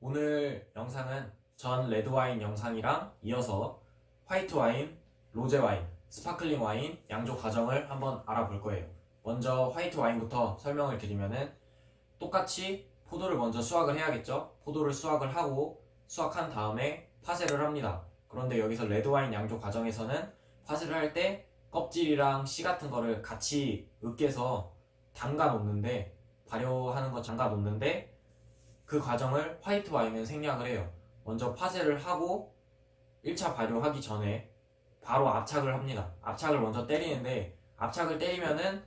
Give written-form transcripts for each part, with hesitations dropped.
오늘 영상은 전 레드와인 영상이랑 이어서 화이트와인, 로제와인, 스파클링 와인 양조 과정을 한번 알아볼 거예요. 먼저 화이트와인부터 설명을 드리면은 똑같이 포도를 먼저 수확을 해야겠죠. 포도를 수확을 하고 수확한 다음에 파쇄를 합니다. 그런데 여기서 레드와인 양조 과정에서는 파쇄를 할 때 껍질이랑 씨 같은 거를 같이 으깨서 담가 놓는데, 발효하는 거 담가 놓는데, 그 과정을 화이트 와인은 생략을 해요. 먼저 파쇄를 하고 1차 발효하기 전에 바로 압착을 합니다. 압착을 먼저 때리는데, 압착을 때리면은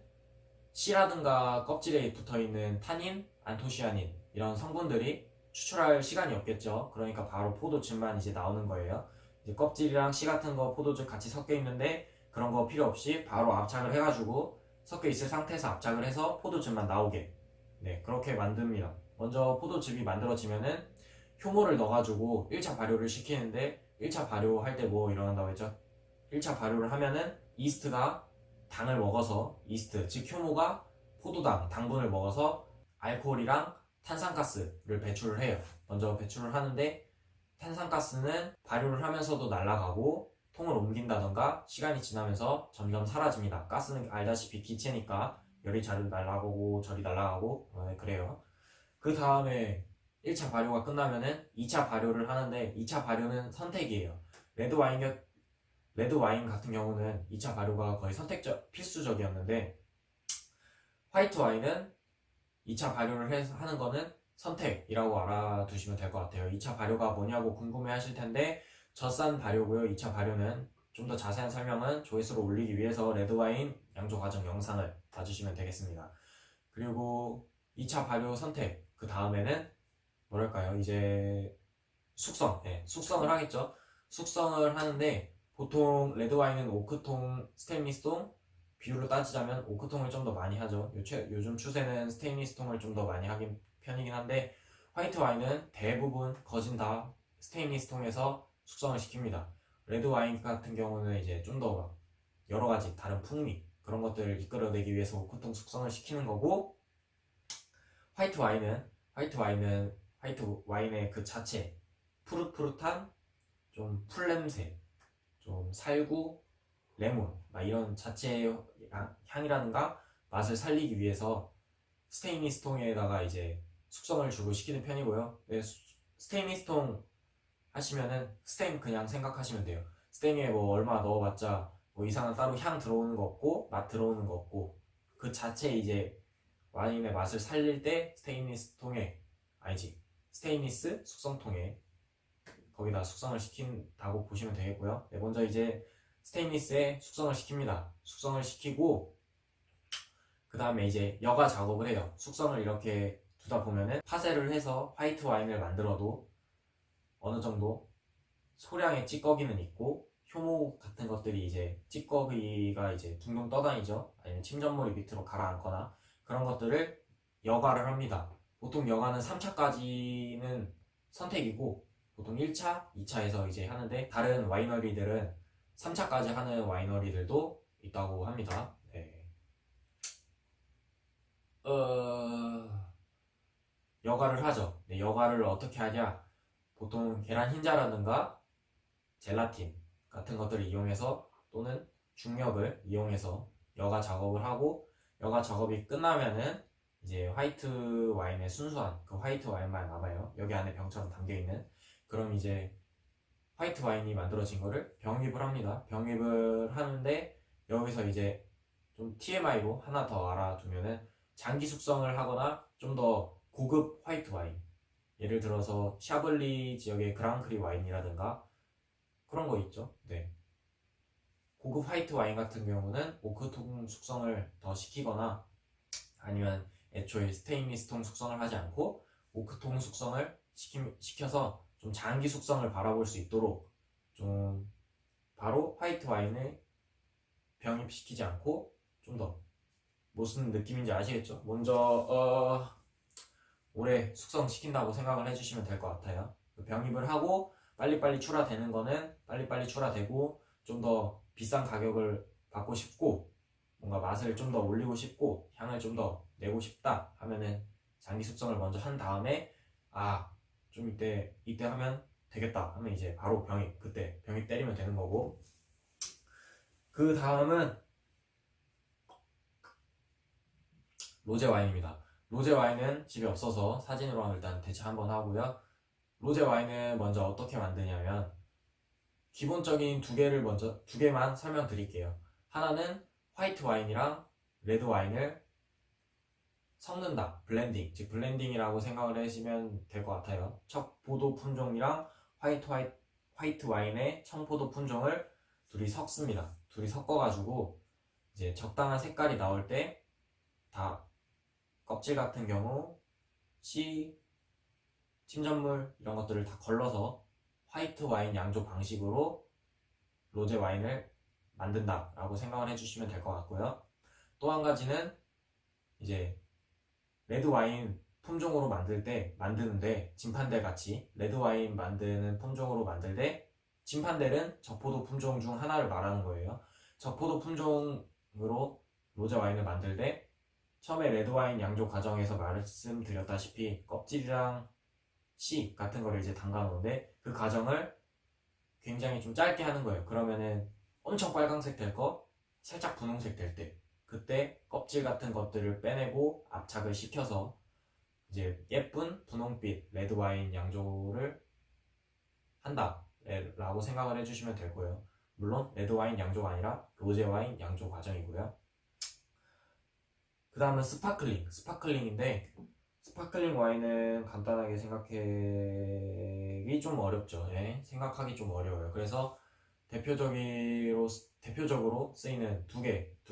씨라든가 껍질에 붙어있는 타닌, 안토시아닌 이런 성분들이 추출할 시간이 없겠죠. 그러니까 바로 포도즙만 이제 나오는 거예요. 이제 껍질이랑 씨 같은 거 포도즙 같이 섞여 있는데 그런 거 필요 없이 바로 압착을 해가지고 섞여 있을 상태에서 압착을 해서 포도즙만 나오게, 그렇게 만듭니다. 먼저 포도즙이 만들어지면은 효모를 넣어가지고 1차 발효를 시키는데, 1차 발효할 때 뭐 일어난다고 했죠? 1차 발효를 하면은 이스트가 당을 먹어서, 이스트 즉 효모가 포도당 당분을 먹어서 알코올이랑 탄산가스를 배출을 해요. 먼저 배출을 하는데, 탄산가스는 발효를 하면서도 날아가고 통을 옮긴다던가 시간이 지나면서 점점 사라집니다. 가스는 알다시피 기체니까 열이 자주 날아가고 저리 날아가고 그래요. 그 다음에 1차 발효가 끝나면은 2차 발효를 하는데, 2차 발효는 선택이에요. 레드 와인 같은 경우는 2차 발효가 거의 필수적이었는데, 화이트 와인은 2차 발효를 하는 거는 선택이라고 알아두시면 될 것 같아요. 2차 발효가 뭐냐고 궁금해 하실 텐데, 젖산 발효고요. 2차 발효는 좀 더 자세한 설명은 조회수를 올리기 위해서 레드와인 양조 과정 영상을 봐주시면 되겠습니다. 그리고 2차 발효 선택, 그 다음에는 뭐랄까요, 이제 숙성을 하겠죠. 숙성을 하는데, 보통 레드와인은 오크통, 스테인리스통, 비율로 따지자면 오크통을 좀 더 많이 하죠. 요즘 추세는 스테인리스통을 좀 더 많이 하긴 편이긴 한데, 화이트 와인은 대부분 거진 다 스테인리스통에서 숙성을 시킵니다. 레드 와인 같은 경우는 이제 좀 더 여러 가지 다른 풍미, 그런 것들을 이끌어내기 위해서 오크통 숙성을 시키는 거고, 화이트 와인은 화이트 와인의 그 자체, 푸릇푸릇한 좀 풀냄새, 좀 살구, 레몬 막 이런 자체의 향이라든가 맛을 살리기 위해서 스테인리스 통에다가 이제 숙성을 주로 시키는 편이고요. 스테인리스 통 하시면은 스테인 그냥 생각하시면 돼요. 스테인에 뭐 얼마 넣어봤자 뭐 이상한 따로 향 들어오는 거 없고 맛 들어오는 거 없고, 그 자체 이제 와인의 맛을 살릴 때 스테인리스 숙성통에 거기다 숙성을 시킨다고 보시면 되겠고요. 먼저 이제 스테인리스에 숙성을 시킵니다. 숙성을 시키고 그 다음에 이제 여과 작업을 해요. 숙성을 이렇게 두다 보면은 파쇄를 해서 화이트 와인을 만들어도 어느 정도 소량의 찌꺼기는 있고, 효모 같은 것들이 이제 찌꺼기가 이제 둥둥 떠다니죠. 아니면 침전물이 밑으로 가라앉거나 그런 것들을 여과를 합니다. 보통 여과는 3차까지는 선택이고, 보통 1차, 2차에서 이제 하는데, 다른 와이너리들은 3차까지 하는 와이너리들도 있다고 합니다. 여과를 하죠. 여과를 어떻게 하냐? 보통 계란 흰자라든가 젤라틴 같은 것들을 이용해서, 또는 중력을 이용해서 여과 작업을 하고, 여과 작업이 끝나면은 이제 화이트 와인의 순수한 그 화이트 와인만 남아요. 여기 안에 병처럼 담겨있는. 그럼 이제 화이트 와인이 만들어진 거를 병입을 합니다. 병입을 하는데, 여기서 이제 좀 TMI로 하나 더 알아두면은, 장기 숙성을 하거나 좀 더 고급 화이트 와인, 예를 들어서 샤블리 지역의 그랑크리 와인이라든가 그런 거 있죠. 고급 화이트 와인 같은 경우는 오크통 숙성을 더 시키거나, 아니면 애초에 스테인리스통 숙성을 하지 않고 오크통 숙성을 시켜서 좀 장기 숙성을 바라볼 수 있도록, 좀 바로 화이트 와인을 병입시키지 않고 좀 더 무슨 느낌인지 아시겠죠? 먼저 오래 숙성시킨다고 생각을 해주시면 될 것 같아요. 병입을 하고 빨리빨리 출하되는 거는 빨리빨리 출하되고, 좀 더 비싼 가격을 받고 싶고 뭔가 맛을 좀 더 올리고 싶고 향을 좀 더 내고 싶다 하면은 장기 숙성을 먼저 한 다음에, 좀 이때 하면 되겠다 하면 이제 바로 그때 병이 때리면 되는 거고, 그 다음은 로제 와인입니다. 로제 와인은 집에 없어서 사진으로 일단 대체 한번 하고요. 로제 와인은 먼저 어떻게 만드냐면, 기본적인 두 개만 설명드릴게요. 하나는 화이트 와인이랑 레드 와인을 섞는다. 블렌딩. 즉 블렌딩이라고 생각을 하시면 될 것 같아요. 척포도 품종이랑 화이트 와인의 청포도 품종을 둘이 섞습니다. 둘이 섞어가지고 이제 적당한 색깔이 나올 때 다 껍질 같은 경우 씨, 침전물 이런 것들을 다 걸러서 화이트 와인 양조 방식으로 로제 와인을 만든다라고 생각을 해주시면 될 것 같고요. 또 한 가지는 이제 레드 와인 품종으로 만드는데 진판델 같이 레드 와인 만드는 품종으로 만들 때, 진판델은 적포도 품종 중 하나를 말하는 거예요. 적포도 품종으로 로제 와인을 만들 때 처음에 레드 와인 양조 과정에서 말씀드렸다시피 껍질이랑 씨 같은 거를 이제 담가 놓는데, 그 과정을 굉장히 좀 짧게 하는 거예요. 그러면은 엄청 빨강색 될 거 살짝 분홍색 될 때, 그때 껍질 같은 것들을 빼내고 압착을 시켜서 이제 예쁜 분홍빛 레드 와인 양조를 한다 라고 생각을 해주시면 될 거예요. 물론 레드 와인 양조가 아니라 로제 와인 양조 과정이고요. 그 다음은 스파클링인데, 스파클링 와인은 간단하게 생각하기 좀 어렵죠. 예? 생각하기 좀 어려워요. 그래서 대표적으로 쓰이는 두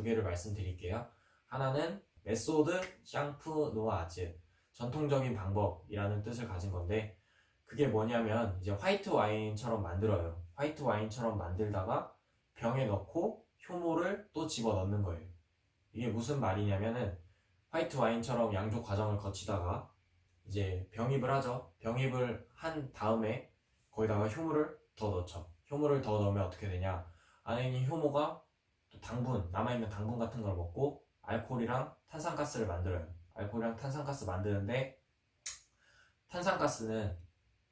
개를 말씀드릴게요. 하나는 메소드 샹프 노아즈, 전통적인 방법이라는 뜻을 가진 건데, 그게 뭐냐면 이제 화이트 와인처럼 만들어요. 화이트 와인처럼 만들다가 병에 넣고 효모를 또 집어 넣는 거예요. 이게 무슨 말이냐면은, 화이트 와인처럼 양조 과정을 거치다가 이제 병입을 하죠. 병입을 한 다음에 거기다가 효모를 더 넣죠. 효모를 더 넣으면 어떻게 되냐, 안에 있는 효모가 또 남아있는 당분 같은 걸 먹고 알코올이랑 탄산가스를 만들어요. 알코올이랑 탄산가스 만드는데, 탄산가스는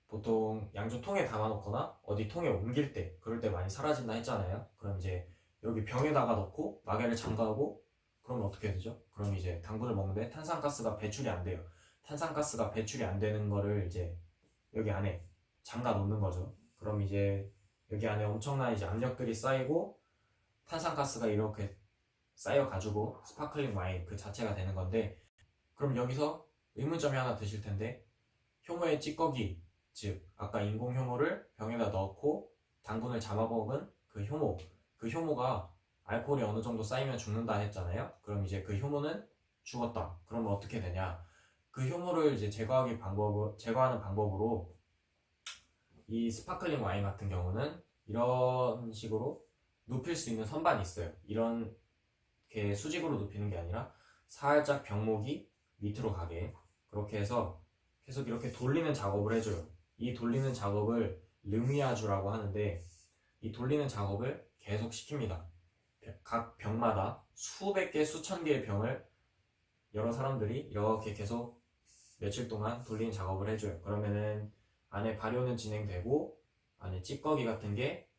보통 양조통에 담아놓거나 어디 통에 옮길 때, 그럴 때 많이 사라진다 했잖아요. 그럼 이제 여기 병에다가 넣고 마개를 잠가고, 그러면 어떻게 되죠? 그럼 이제 당분을 먹는데 탄산가스가 배출이 안 돼요. 탄산가스가 배출이 안 되는 거를 이제 여기 안에 잠가 놓는 거죠. 그럼 이제 여기 안에 엄청난 이제 압력들이 쌓이고 탄산가스가 이렇게 쌓여가지고 스파클링 와인 그 자체가 되는 건데, 그럼 여기서 의문점이 하나 드실 텐데, 효모의 찌꺼기, 즉 아까 인공 효모를 병에다 넣고 당분을 잡아먹은 그 효모가 알코올이 어느 정도 쌓이면 죽는다 했잖아요. 그럼 이제 그 효모는 죽었다. 그러면 어떻게 되냐? 그 효모를 이제 제거하는 방법으로 이 스파클링 와인 같은 경우는 이런 식으로 눕힐 수 있는 선반이 있어요. 이렇게 수직으로 눕히는 게 아니라 살짝 병목이 밑으로 가게, 그렇게 해서 계속 이렇게 돌리는 작업을 해줘요. 이 돌리는 작업을 르미아주라고 하는데, 이 돌리는 작업을 계속 시킵니다. 각 병마다 수백 개, 수천 개의 병을 여러 사람들이 이렇게 계속 며칠 동안 돌리는 작업을 해줘요. 그러면은 안에 발효는 진행되고 안에 찌꺼기 같은 게,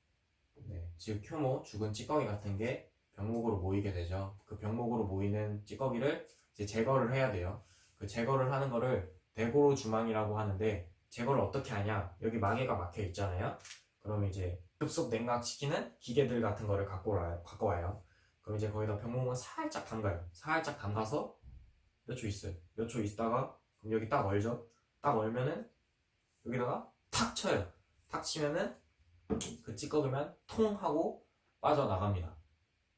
즉 효모, 죽은 찌꺼기 같은 게 병목으로 모이게 되죠. 그 병목으로 모이는 찌꺼기를 이제 제거를 해야 돼요. 그 제거를 하는 거를 대고로 주망이라고 하는데, 제거를 어떻게 하냐? 여기 마개가 막혀 있잖아요. 그러면 이제 급속 냉각시키는 기계들 같은 거를 갖고 와요. 그럼 이제 거기다 병목을 살짝 담가요. 살짝 담가서 몇 초 있어요. 몇 초 있다가 그럼 여기 딱 얼죠. 딱 얼면은 여기다가 탁 쳐요. 탁 치면은 그 찌꺼기만 통 하고 빠져나갑니다.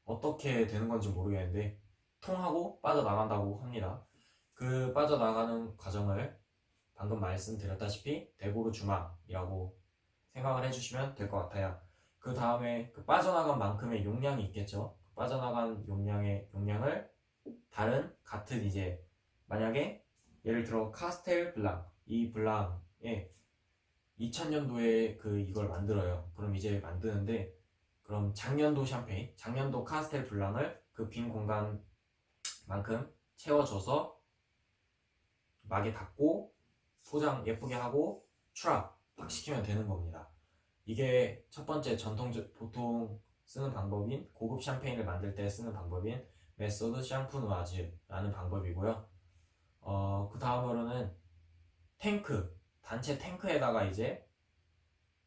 어떻게 되는 건지 모르겠는데 통 하고 빠져나간다고 합니다. 그 빠져나가는 과정을 방금 말씀드렸다시피 대고르 주망이라고 생각을 해주시면 될 것 같아요. 그 다음에 그 빠져나간 만큼의 용량이 있겠죠. 빠져나간 용량을 같은 이제 만약에 예를 들어 카스텔 블랑, 이 블랑에 2000년도에 이걸 만들어요. 그럼 이제 만드는데, 그럼 작년도 카스텔 블랑을 그 빈 공간만큼 채워줘서 막에 닫고 포장 예쁘게 하고 출하 팍 시키면 되는 겁니다. 이게 첫 번째 보통 쓰는 방법인 고급 샴페인을 만들 때 쓰는 방법인 메소드 샹푸누아즈라는 방법이고요. 그 다음으로는 단체 탱크에다가 이제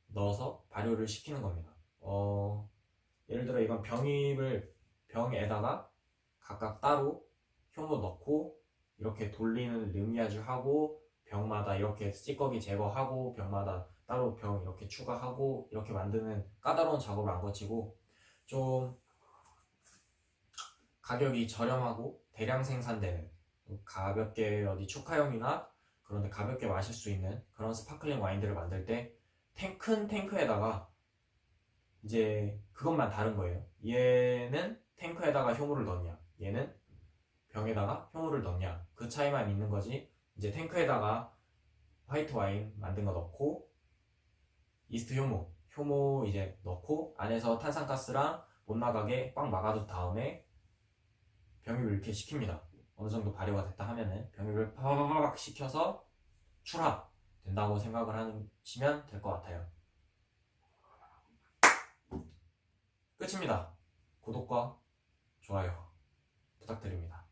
넣어서 발효를 시키는 겁니다. 예를 들어 이건 병에다가 각각 따로 효모 넣고 이렇게 돌리는 르미아주 하고 병마다 이렇게 찌꺼기 제거하고 병마다 따로 병 이렇게 추가하고 이렇게 만드는 까다로운 작업을 안 거치고 좀 가격이 저렴하고 대량 생산되는 가볍게 어디 축하용이나 그런데 가볍게 마실 수 있는 그런 스파클링 와인들을 만들 때 큰 탱크에다가 이제 그것만 다른 거예요. 얘는 탱크에다가 효모를 넣냐, 얘는 병에다가 효모를 넣냐, 그 차이만 있는 거지. 이제 탱크에다가 화이트 와인 만든 거 넣고 이스트 효모 이제 넣고 안에서 탄산가스랑 못 나가게 꽉 막아둔 다음에 병입을 이렇게 시킵니다. 어느 정도 발효가 됐다 하면은 병입을 파바바박 시켜서 출하 된다고 생각을 하시면 될 것 같아요. 끝입니다. 구독과 좋아요 부탁드립니다.